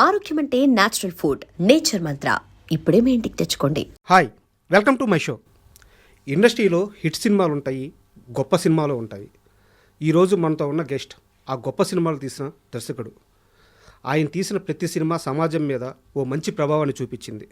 ఆరోగ్యం అంటే natural food. Nature మంత్ర ఇప్పుడే మీ ఇంటికి తెచ్చుకోండి. Hi, welcome to my show. ఇండస్ట్రీలో హిట్ సినిమాలు ఉంటాయి, గొప్ప సినిమాలు ఉంటాయి. ఈరోజు మనతో ఉన్న గెస్ట్ ఆ గొప్ప సినిమాలు తీసిన దర్శకుడు. ఆయన తీసిన ప్రతి సినిమా సమాజం మీద ఓ మంచి ప్రభావాన్ని చూపించింది.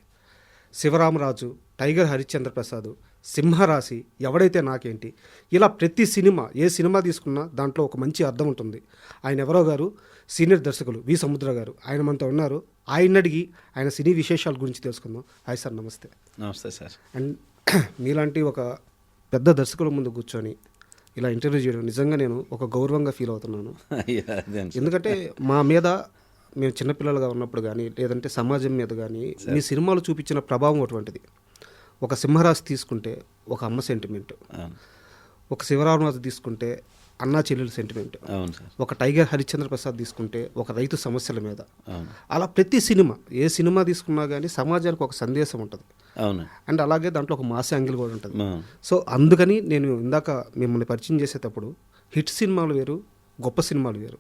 శివరామరాజు, టైగర్ హరిశ్చంద్ర ప్రసాద్, సింహరాశి, ఎవడైతే నాకేంటి, ఇలా ప్రతి సినిమా, ఏ సినిమా తీసుకున్నా దాంట్లో ఒక మంచి అర్థం ఉంటుంది. ఆయన ఎవరో గారు, సీనియర్ దర్శకులు వి సముద్ర గారు. ఆయన మనతో ఉన్నారు. ఆయన అడిగి ఆయన సినీ విశేషాల గురించి తెలుసుకుందాం. హాయ్ సార్, నమస్తే. నమస్తే సార్. అండ్ మీలాంటి ఒక పెద్ద దర్శకుల ముందు కూర్చొని ఇలా ఇంటర్వ్యూ చేయడం నిజంగా నేను ఒక గౌరవంగా ఫీల్ అవుతున్నాను. ఎందుకంటే మా మీద మేము చిన్నపిల్లలుగా ఉన్నప్పుడు కానీ, లేదంటే సమాజం మీద కానీ మీ సినిమాలు చూపించిన ప్రభావం అటువంటిది. ఒక సింహరాశి తీసుకుంటే ఒక అమ్మ సెంటిమెంట్, ఒక శివరామరాజు తీసుకుంటే అన్నా చెల్లెలు సెంటిమెంట్, ఒక టైగర్ హరిశ్చంద్ర ప్రసాద్ తీసుకుంటే ఒక రైతు సమస్యల మీద. అలా ప్రతి సినిమా, ఏ సినిమా తీసుకున్నా కానీ సమాజానికి ఒక సందేశం ఉంటుంది. అండ్ అలాగే దాంట్లో ఒక మాస్ యాంగిల్ కూడా ఉంటుంది. సో అందుకని నేను ఇందాక మిమ్మల్ని పరిచయం చేసేటప్పుడు హిట్ సినిమాలు వేరు, గొప్ప సినిమాలు వేరు.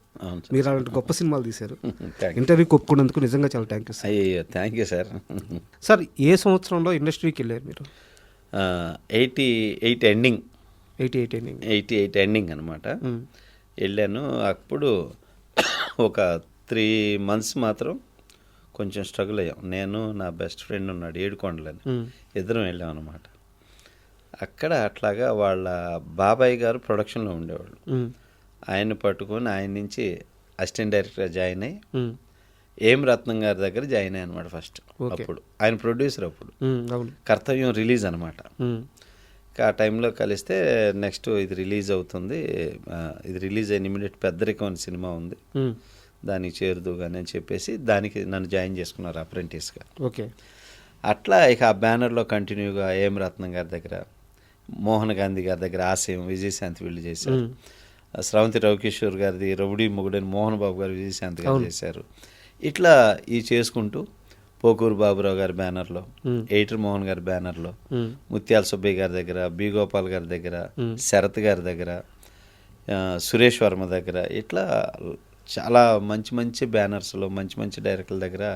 మీరు అలాంటి గొప్ప సినిమాలు తీశారు. ఇంటర్వ్యూకి ఒప్పుకున్నందుకు నిజంగా చాలా thank you sir. Thank you sir. Sir, ఏ సంవత్సరంలో ఇండస్ట్రీకి వెళ్ళారు మీరు? 88 ఎండింగ్. 88 ఎండింగ్ అనమాట. వెళ్ళాను. అప్పుడు ఒక 3 months మాత్రం కొంచెం స్ట్రగుల్ అయ్యాం. నేను, నా బెస్ట్ ఫ్రెండ్ ఉన్నాడు ఏడుకొండలని, ఇద్దరం వెళ్ళాం అనమాట. అక్కడ అట్లాగా వాళ్ళ బాబాయ్ గారు ప్రొడక్షన్లో ఉండేవాళ్ళు. ఆయన పట్టుకొని ఆయన నుంచి అసిస్టెంట్ డైరెక్టర్ జాయిన్ అయ్యి ఏం రత్నం గారి దగ్గర జాయిన్ అయ్యి అనమాట ఫస్ట్. అప్పుడు ఆయన ప్రొడ్యూసర్. అప్పుడు కర్తవ్యం రిలీజ్ అనమాట. ఆ టైంలో కలిస్తే నెక్స్ట్ ఇది రిలీజ్ అవుతుంది, ఇది రిలీజ్ అయిన ఇమీడియట్ పెద్దరికం అనే సినిమా ఉంది, దానికి చేరుదు కానీ అని చెప్పేసి దానికి నన్ను జాయిన్ చేసుకున్నారు అప్రెంటిస్గా. ఓకే. అట్లా ఇక ఆ బ్యానర్లో కంటిన్యూగా ఏం రత్నం గారి దగ్గర, మోహన్ గాంధీ గారి దగ్గర ఆశయం, విజయశాంతి వీళ్ళు చేశారు. స్రవంతి రవికిషోర్ గారిది రౌడీ మొగుడని మోహన్ బాబు గారు, విజయశాంతి గారు చేశారు. ఇట్లా ఈ చేసుకుంటూ పోకూరు బాబురావు గారి బ్యానర్లో, ఎయిటర్ మోహన్ గారి బ్యానర్లో, ముత్యాల సుబ్బయ్య గారి దగ్గర, బి గోపాల్ గారి దగ్గర, శరత్ గారి దగ్గర, సురేష్ వర్మ దగ్గర, ఇట్లా చాలా మంచి మంచి బ్యానర్స్లో మంచి మంచి డైరెక్టర్ల దగ్గర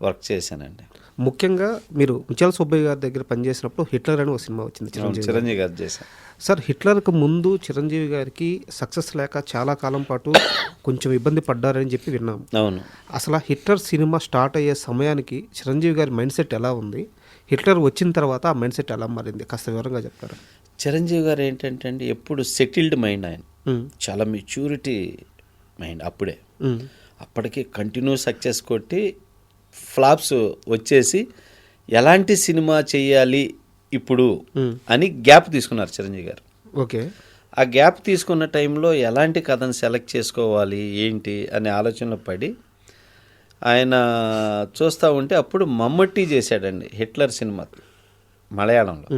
వర్క్ చేశానండి. ముఖ్యంగా మీరు ముత్యాల సుబ్బయ్య గారి దగ్గర పనిచేసినప్పుడు హిట్లర్ అని ఒక సినిమా వచ్చింది, చిరంజీవి గారు చేశాను సార్. హిట్లర్కు ముందు చిరంజీవి గారికి సక్సెస్ లేక చాలా కాలం పాటు కొంచెం ఇబ్బంది పడ్డారని చెప్పి విన్నాము. అవును. అసలు ఆ హిట్లర్ సినిమా స్టార్ట్ అయ్యే సమయానికి చిరంజీవి గారి మైండ్ సెట్ ఎలా ఉంది, హిట్లర్ వచ్చిన తర్వాత ఆ మైండ్ సెట్ ఎలా మారింది, కాస్త వివరంగా చెప్తారా? చిరంజీవి గారు ఏంటంటే అండి, ఎప్పుడు సెటిల్డ్ మైండ్. ఆయన చాలా మెచ్యూరిటీ మైండ్. అప్పటికి కంటిన్యూ సక్సెస్ కొట్టి ఫ్లాప్స్ వచ్చేసి ఎలాంటి సినిమా చేయాలి ఇప్పుడు అని గ్యాప్ తీసుకున్నారు చిరంజీవి గారు. ఓకే. ఆ గ్యాప్ తీసుకున్న టైంలో ఎలాంటి కథను సెలెక్ట్ చేసుకోవాలి ఏంటి అనే ఆలోచనలో పడి ఆయన చూస్తూ ఉంటే అప్పుడు మమ్మట్టి చేశాడండి హిట్లర్ సినిమా మలయాళంలో.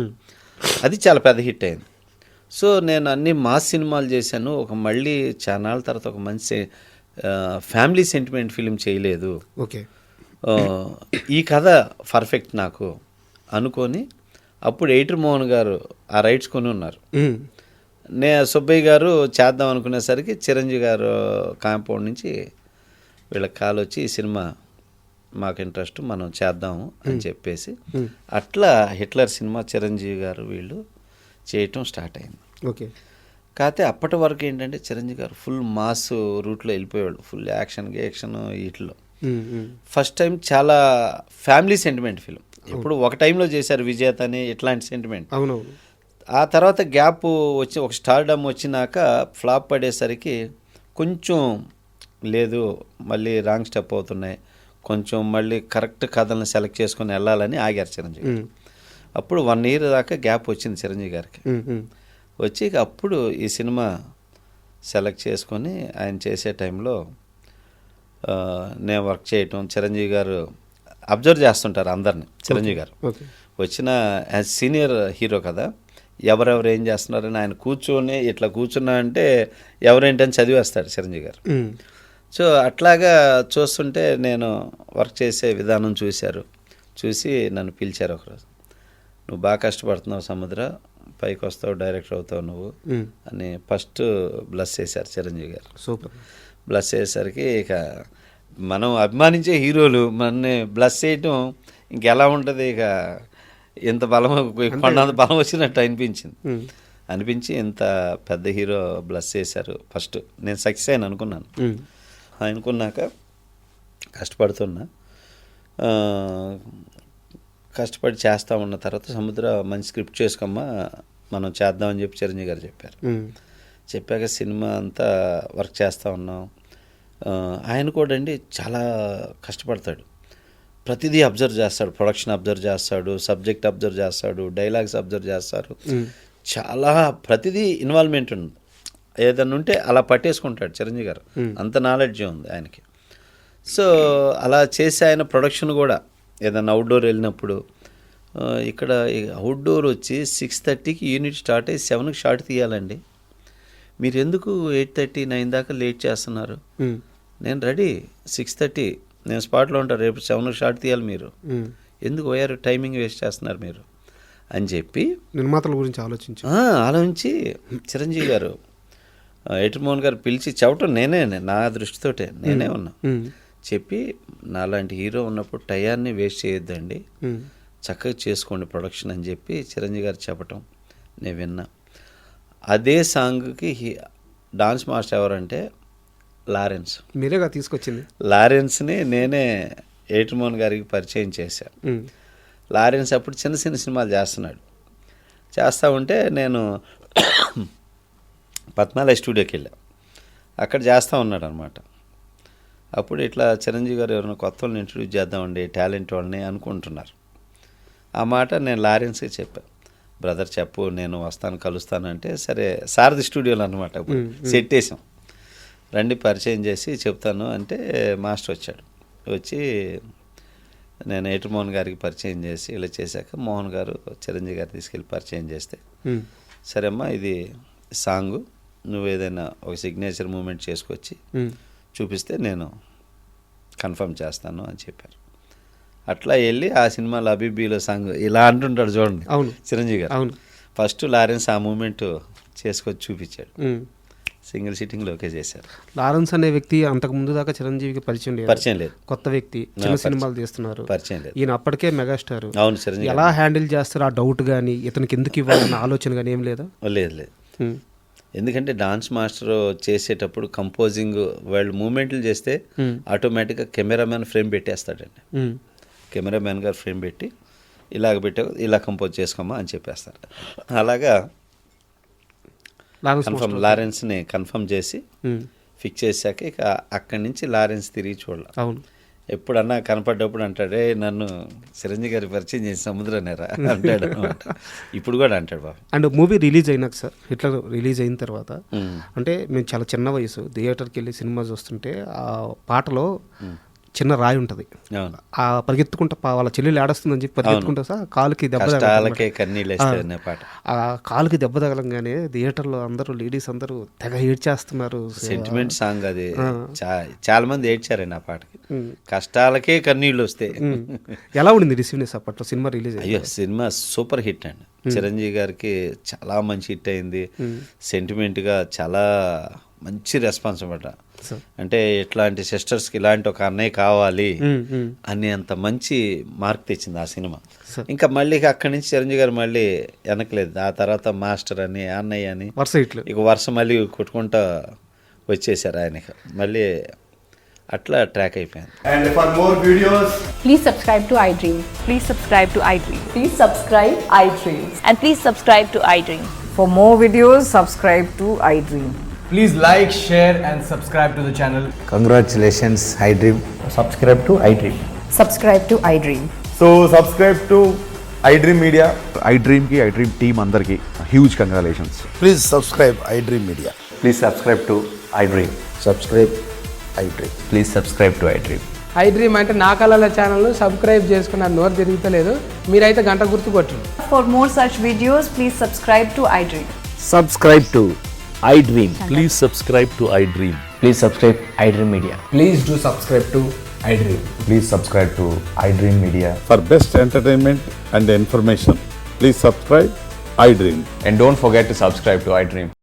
అది చాలా పెద్ద హిట్ అయింది. సో నేను అన్ని మాస్ సినిమాలు చేశాను, ఒక మళ్ళీ చాలా తర్వాత ఒక మంచి ఫ్యామిలీ సెంటిమెంట్ ఫిలిం చేయలేదు. ఓకే. ఈ కథ పర్ఫెక్ట్ నాకు అనుకొని అప్పుడు ఎయిటర్ మోహన్ గారు ఆ రైట్స్ కొని ఉన్నారు. సుబ్బయ్య గారు చేద్దాం అనుకునేసరికి చిరంజీవి గారు కాంపౌండ్ నుంచి వీళ్ళకి కాల్ వచ్చి ఈ సినిమా మాకు ఇంట్రెస్ట్, మనం చేద్దాము అని చెప్పేసి అట్లా హిట్లర్ సినిమా చిరంజీవి గారు వీళ్ళు చేయటం స్టార్ట్ అయింది. ఓకే. కాకపోతే అప్పటి వరకు ఏంటంటే చిరంజీవి గారు ఫుల్ మాస్ రూట్లో వెళ్ళిపోయేవాళ్ళు, ఫుల్ యాక్షన్ వీటిలో. ఫస్ట్ టైం చాలా ఫ్యామిలీ సెంటిమెంట్ ఫిలిం. ఇప్పుడు ఒక టైంలో చేశారు విజేత అని, ఇట్లాంటి సెంటిమెంట్. అవునవును. ఆ తర్వాత గ్యాప్ వచ్చి ఒక స్టార్డమ్ వచ్చినాక ఫ్లాప్ పడేసరికి కొంచెం లేదు, మళ్ళీ రాంగ్ స్టెప్ అవుతున్నాయి, కొంచెం మళ్ళీ కరెక్ట్ కథలను సెలెక్ట్ చేసుకొని వెళ్ళాలని ఆగారు చిరంజీవి. అప్పుడు 1 year దాకా గ్యాప్ వచ్చింది చిరంజీవి గారికి. వచ్చి అప్పుడు ఈ సినిమా సెలెక్ట్ చేసుకొని ఆయన చేసే టైంలో నేను వర్క్ చేయటం, చిరంజీవి గారు అబ్జర్వ్ చేస్తుంటారు అందరిని. చిరంజీవి గారు వచ్చిన యాజ్ సీనియర్ హీరో కదా, ఎవరెవరు ఏం చేస్తున్నారని ఆయన కూర్చొని ఇట్లా కూర్చున్నా అంటే ఎవరేంటని చదివేస్తాడు చిరంజీవి గారు. సో అట్లాగా చూస్తుంటే నేను వర్క్ చేసే విధానం చూసి నన్ను పిలిచారు ఒకరోజు. నువ్వు బాగా కష్టపడుతున్నావు సముద్ర, పైకి వస్తావు, డైరెక్టర్ అవుతావు నువ్వు అని ఫస్ట్ బ్లెస్ చేశారు చిరంజీవి గారు. సూపర్. బ్లెస్ చేసేసరికి ఇక మనం అభిమానించే హీరోలు మనని బ్లస్ చేయటం ఇంకెలా ఉంటుంది, ఇక ఇంత బలం కొండంత బలం వచ్చినట్టు అనిపించి ఇంత పెద్ద హీరో బ్లస్ చేశారు. ఫస్ట్ నేను సక్సెస్ అయిన అనుకున్నాను. అనుకున్నాక కష్టపడి చేస్తూ ఉన్న తర్వాత సముద్ర మంచి స్క్రిప్ట్ చేసుకోమ్మా మనం చేద్దామని చెప్పి చిరంజీవి గారు చెప్పారు. చెప్పాక సినిమా అంతా వర్క్ చేస్తూ ఉన్నాం. ఆయన కూడా అండి చాలా కష్టపడతాడు, ప్రతిదీ అబ్జర్వ్ చేస్తాడు, ప్రొడక్షన్ అబ్జర్వ్ చేస్తాడు, సబ్జెక్ట్ అబ్జర్వ్ చేస్తాడు, డైలాగ్స్ అబ్జర్వ్ చేస్తారు, చాలా ప్రతిదీ ఇన్వాల్వ్మెంట్ ఉంది. ఏదన్నా ఉంటే అలా పట్టేసుకుంటాడు చిరంజీవి గారు, అంత నాలెడ్జ్ ఉంది ఆయనకి. సో అలా చేసి ఆయన ప్రొడక్షన్ కూడా ఏదన్నా అవుట్డోర్ వెళ్ళినప్పుడు, ఇక్కడ అవుట్డోర్ వచ్చి 6:30కి యూనిట్ స్టార్ట్ అయ్యి 7కి షార్ట్ తీయాలండి, మీరు ఎందుకు 8:30, 9 దాకా లేట్ చేస్తున్నారు? నేను రెడీ 6:30 నేను స్పాట్లో ఉంటాను, రేపు 7కి షార్ట్ తీయాలి, మీరు ఎందుకు పోయారు, టైమింగ్ వేస్ట్ చేస్తున్నారు మీరు అని చెప్పి నిర్మాతల గురించి ఆలోచించి చిరంజీవి గారు ఎటుమోహన్ గారు పిలిచి చెప్పటం నేనే నా దృష్టితోటే నేనే ఉన్నా. చెప్పి నాలాంటి హీరో ఉన్నప్పుడు టయాన్ని వేస్ట్ చేయొద్దండి, చక్కగా చేసుకోండి ప్రొడక్షన్ అని చెప్పి చిరంజీవి గారు చెప్పటం నేను విన్నా. అదే సాంగ్కి డాన్స్ మాస్టర్ ఎవరంటే లారెన్స్. మీరేగా తీసుకొచ్చింది? లారెన్స్ని నేనే ఏటుమోహన్ గారికి పరిచయం చేశాను. లారెన్స్ అప్పుడు చిన్న చిన్న సినిమాలు చేస్తూ ఉంటే నేను పద్మాలయ స్టూడియోకి వెళ్ళా, అక్కడ చేస్తూ ఉన్నాడు అనమాట. అప్పుడు ఇట్లా చిరంజీవి గారు ఎవరైనా కొత్త వాళ్ళని ఇంట్రడ్యూస్ చేద్దామండి, టాలెంట్ వాళ్ళని అనుకుంటున్నారు. ఆ మాట నేను లారెన్స్కి చెప్పాను, బ్రదర్ చెప్పు నేను వస్తాను కలుస్తాను అంటే, సరే సారథి స్టూడియోలో అనమాట అప్పుడు సెట్ వేసాం, రండి పరిచయం చేసి చెప్తాను అంటే మాస్టర్ వచ్చాడు. వచ్చి నేను ఏటుమోహన్ గారికి పరిచయం చేసి ఇలా చేశాక మోహన్ గారు చిరంజీవి గారు తీసుకెళ్ళి పరిచయం చేస్తే, సరే అమ్మా ఇది సాంగు, నువ్వు ఏదైనా ఒక సిగ్నేచర్ మూమెంట్ చేసుకొచ్చి చూపిస్తే నేను కన్ఫర్మ్ చేస్తాను అని చెప్పారు. అట్లా వెళ్ళి ఆ సినిమాలో అబీబీలో సాంగ్ ఇలా అంటుంటాడు చూడండి చిరంజీవి గారు, ఫస్ట్ లారెన్స్ ఆ మూమెంట్ చేసుకొచ్చి చూపించాడు, సింగిల్ సిట్టింగ్లో ఓకే చేశారు. లారెన్స్ అనే వ్యక్తి అంతకు ముందు దాకా చిరంజీవికి పరిచయం లేదు, కొత్త వ్యక్తి, చిన్న సినిమాలు తీస్తున్నారు, పరిచయం లేదు. ఈయన అప్పటికే మెగాస్టార్. అవును, చిరంజీవి ఎలా హ్యాండిల్ చేస్తారు ఆ డౌట్ కానీ, ఇతనికి ఎందుకు ఇవ్వాలన్న ఆలోచన కానీ ఏం లేదా? లేదు. ఎందుకంటే డాన్స్ మాస్టర్ చేసేటప్పుడు కంపోజింగ్ వాళ్ళు మూమెంట్లు చేస్తే ఆటోమేటిక్గా కెమెరామ్యాన్ ఫ్రేమ్ పెట్టేస్తాడండి. కెమెరామ్యాన్ గారు ఫ్రేమ్ పెట్టి ఇలాగ పెట్టా ఇలా కంపోజ్ చేసుకోమా అని చెప్పేస్తారు. అలాగా లారెన్స్ని కన్ఫర్మ్ చేసి ఫిక్స్ చేశాక ఇక అక్కడి నుంచి లారెన్స్ తిరిగి చూడాలి. అవును, ఎప్పుడన్నా కనపడ్డప్పుడు అంటాడే నన్ను చిరంజీవి గారి పరిచయం చేసి సముద్రనేరా అంటాడు అనమాట. ఇప్పుడు కూడా అంటాడు బాబు. అండ్ మూవీ రిలీజ్ అయినాక సార్, ఇట్లా రిలీజ్ అయిన తర్వాత అంటే మేము చాలా చిన్న వయసు థియేటర్కి వెళ్ళి సినిమా చూస్తుంటే ఆ పాటలో చిన్న రాయి ఉంటుంది, ఆ పరిగెత్తుకుంటా వాళ్ళ చెల్లెలు ఏడొస్తుందని చెప్పి పరిగెత్తుకుంటా సార్ కాలుకి దెబ్బ ఆ కాలుకి దెబ్బ తగలంగానే థియేటర్లో అందరూ లేడీస్ అందరూ తెగ ఏడ్చేస్తున్నారు. సెంటిమెంట్ సాంగ్ అది, చాలా మంది ఏడ్చారండి ఆ పాటకి, కష్టాలకే కన్నీళ్ళు వస్తాయి. ఎలా ఉండింది రిసీవ్నెస్ అప్పట్లో సినిమా రిలీజ్? అయ్యో సినిమా సూపర్ హిట్ అండి, చిరంజీవి గారికి చాలా మంచి హిట్ అయింది. సెంటిమెంట్గా చాలా మంచి రెస్పాన్స్ అన్నమాట. అంటే ఇట్లాంటి సిస్టర్స్కి ఇలాంటి ఒక అన్నయ్య కావాలి అని అంత మంచి మార్క్ తెచ్చింది ఆ సినిమా. ఇంకా మళ్ళీ అక్కడి నుంచి చిరంజీవి గారు మళ్ళీ వెనకలేదు. ఆ తర్వాత మాస్టర్ అని అన్నయ్య అని ఇక వరుస మళ్ళీ కొట్టుకుంటా వచ్చేసారు ఆయనకి, మళ్ళీ అట్లా ట్రాక్ అయిపోయింది. And for more videos, please subscribe to iDream. Please subscribe to iDream. Please subscribe iDream. And please subscribe to iDream. For more videos, subscribe to iDream. please like, share and subscribe to the channel. Congratulations, iDream. Subscribe to iDream. Subscribe to iDream. So subscribe to iDream Media. iDream ki iDream team andarki huge congratulations. Please subscribe iDream Media. Please subscribe to iDream. Subscribe iDream. Please subscribe to iDream. iDream అంటే నా కళల channel subscribe చేసుకున్న నోరు తిరుగుతలేదు, మీరైతే గంట గుర్తు కొట్టండి. For more such videos, please subscribe to iDream. Subscribe to iDream. Please subscribe to iDream. Please subscribe iDream Media. Please do subscribe to iDream. Please subscribe to iDream Media. For best entertainment and information, please subscribe iDream. And don't forget to subscribe to iDream.